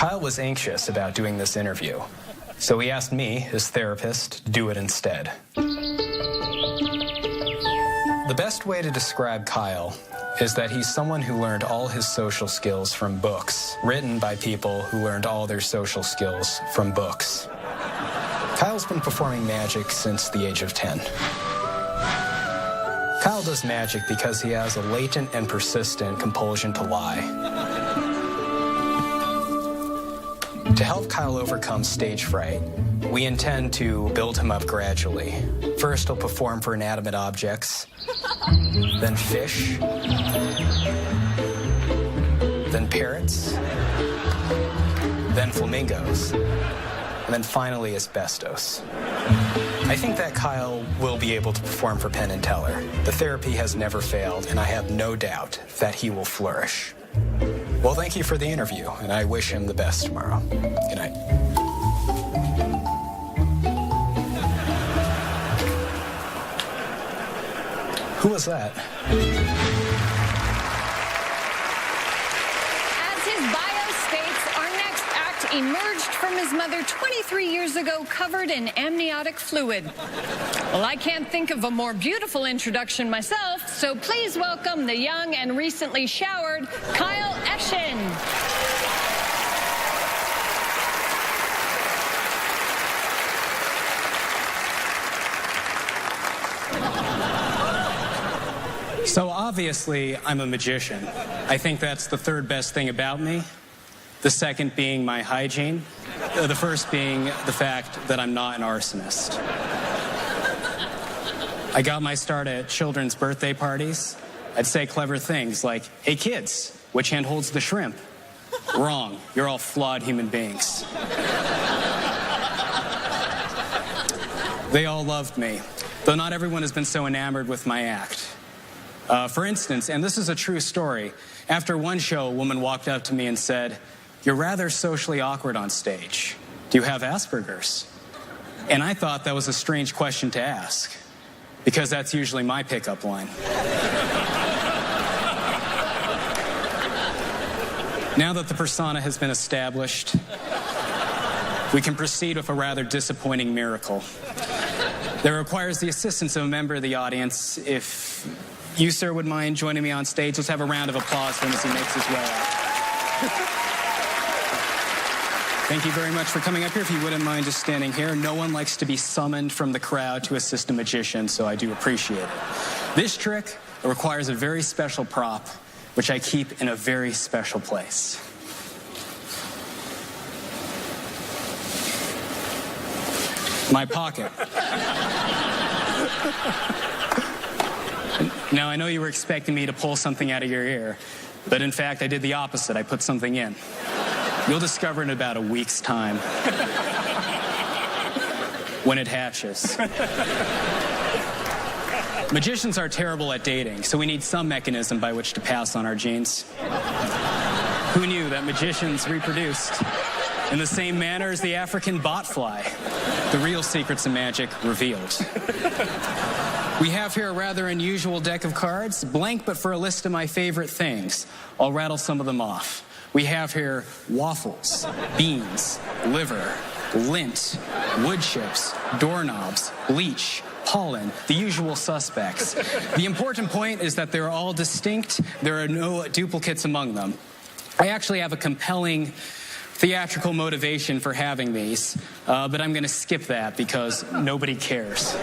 Kyle was anxious about doing this interview, so he asked me, his therapist, to do it instead. The best way to describe Kyle is that he's someone who learned all his social skills from books, written by people who learned all their social skills from books. Kyle's been performing magic since the age of 10. Kyle does magic because he has a latent and persistent compulsion to lie. To help Kyle overcome stage fright, we intend to build him up gradually. First, he'll perform for inanimate objects, then fish, then parrots, then flamingos, and then finally asbestos. I think that Kyle will be able to perform for Penn and Teller. The therapy has never failed, and I have no doubt that he will flourish. Well, thank you for the interview, and I wish him the best tomorrow. Good night. Who was that? As his bio states, our next act emerged from his mother 23 years ago covered in amniotic fluid. Well, I can't think of a more beautiful introduction myself, so please welcome the young and recently showered Kyle Eschen. So obviously, I'm a magician. I think that's the third best thing about me. The second being my hygiene. The first being the fact that I'm not an arsonist. I got my start at children's birthday parties. I'd say clever things like, "Hey kids, which hand holds the shrimp?" Wrong, you're all flawed human beings. They all loved me, though not everyone has been so enamored with my act. For instance, and this is a true story, after one show, a woman walked up to me and said, "You're rather socially awkward on stage. Do you have Asperger's?" And I thought that was a strange question to ask, because that's usually my pickup line. Now that the persona has been established, we can proceed with a rather disappointing miracle that requires the assistance of a member of the audience. If you, sir, would mind joining me on stage, let's have a round of applause for him as he makes his way out. Thank you very much for coming up here. If you wouldn't mind just standing here. No one likes to be summoned from the crowd to assist a magician, so I do appreciate it. This trick requires a very special prop, which I keep in a very special place. My pocket. Now, I know you were expecting me to pull something out of your ear, but in fact, I did the opposite. I put something in. You'll discover in about a week's time when it hatches. Magicians are terrible at dating, so we need some mechanism by which to pass on our genes. Who knew that magicians reproduced in the same manner as the African botfly? The real secrets of magic revealed. We have here a rather unusual deck of cards, blank but for a list of my favorite things. I'll rattle some of them off. We have here waffles, beans, liver, lint, wood chips, doorknobs, bleach, pollen, the usual suspects. The important point is that they're all distinct. There are no duplicates among them. I actually have a compelling theatrical motivation for having these, but I'm going to skip that because nobody cares.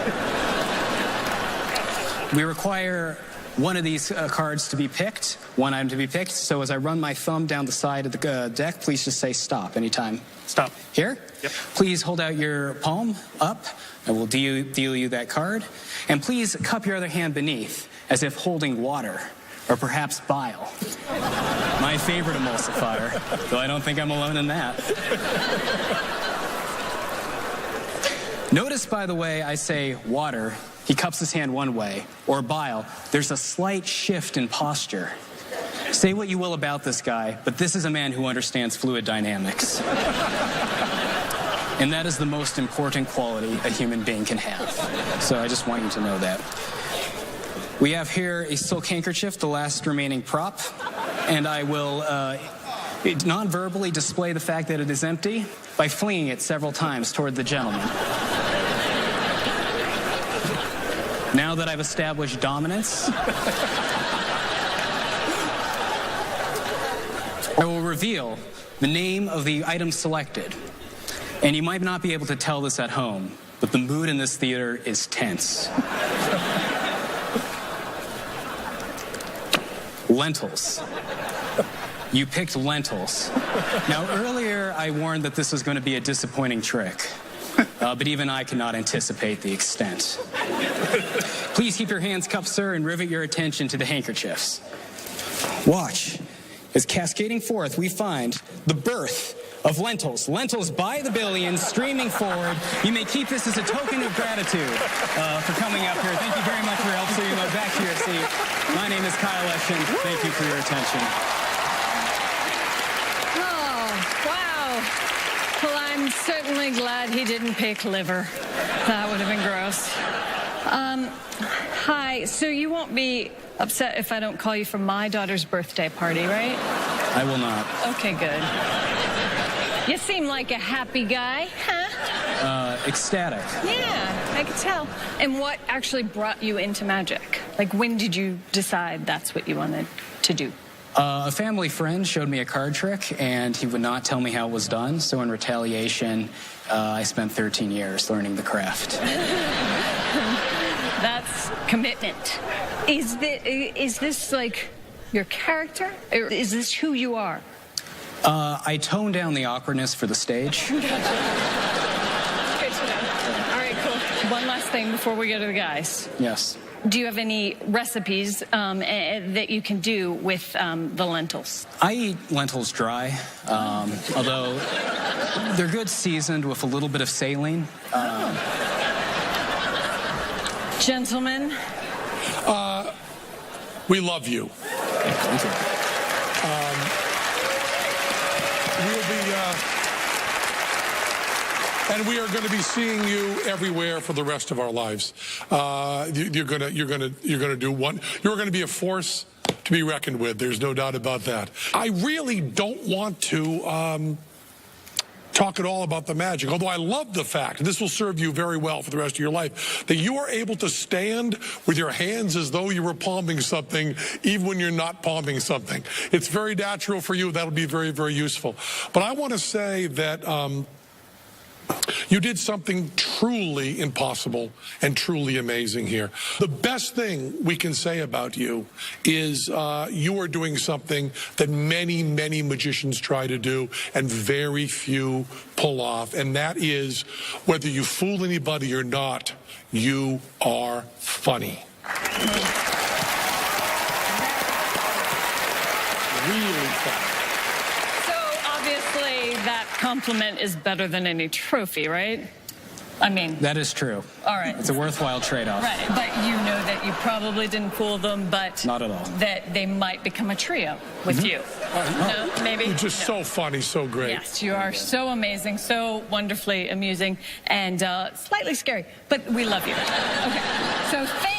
We require one of these cards to be picked, one item to be picked. So as I run my thumb down the side of the deck, please just say stop anytime. Stop. Here? Yep. Please hold out your palm up. I will deal you that card. And please cup your other hand beneath as if holding water or perhaps bile. My favorite emulsifier, though I don't think I'm alone in that. Notice, by the way, I say water. He cups his hand one way, or bile. There's a slight shift in posture. Say what you will about this guy, but this is a man who understands fluid dynamics. And that is the most important quality a human being can have. So I just want you to know that. We have here a silk handkerchief, the last remaining prop, and I will Non-verbally display the fact that it is empty by flinging it several times toward the gentleman. Now that I've established dominance, I will reveal the name of the item selected. And you might not be able to tell this at home, but the mood in this theater is tense. Lentils. You picked lentils. Now, earlier I warned that this was going to be a disappointing trick, but even I cannot anticipate the extent. Please keep your hands cupped, sir, and rivet your attention to the handkerchiefs. Watch. As cascading forth, we find the birth of lentils. Lentils by the billions streaming forward. You may keep this as a token of gratitude for coming up here. Thank you very much for your help, so you go back to your seat. My name is Kyle Eschen. Thank you for your attention. Well, I'm certainly glad he didn't pick liver. That would have been gross. Hi, so you won't be upset if I don't call you for my daughter's birthday party, right? I will not. Okay, good. You seem like a happy guy, huh? Ecstatic. Yeah, I could tell. And what actually brought you into magic? Like, when did you decide that's what you wanted to do? A family friend showed me a card trick, and he would not tell me how it was done. So in retaliation, I spent 13 years learning the craft. That's commitment. Is this like your character? Or is this who you are? I toned down the awkwardness for the stage. Good to know. All right, cool. One last thing before we go to the guys. Yes. Do you have any recipes that you can do with the lentils? I eat lentils dry, although they're good seasoned with a little bit of saline. Gentlemen? We love you. Thank you. And we are going to be seeing you everywhere for the rest of our lives. You're going to do one. You're going to be a force to be reckoned with. There's no doubt about that. I really don't want to talk at all about the magic, although I love the fact, and this will serve you very well for the rest of your life, that you are able to stand with your hands as though you were palming something, even when you're not palming something. It's very natural for you. That'll be very, very useful. But I want to say that you did something truly impossible and truly amazing here. The best thing we can say about you is you are doing something that many, many magicians try to do and very few pull off, and that is, whether you fool anybody or not, you are funny. Really funny. That compliment is better than any trophy, right? I mean... That is true. All right. It's a worthwhile trade-off. Right, but you know that you probably didn't fool them, but... Not at all. That they might become a trio with you. No, maybe? You're just so funny, so great. Yes, you are so amazing, so wonderfully amusing, and slightly scary, but we love you. Okay, so thank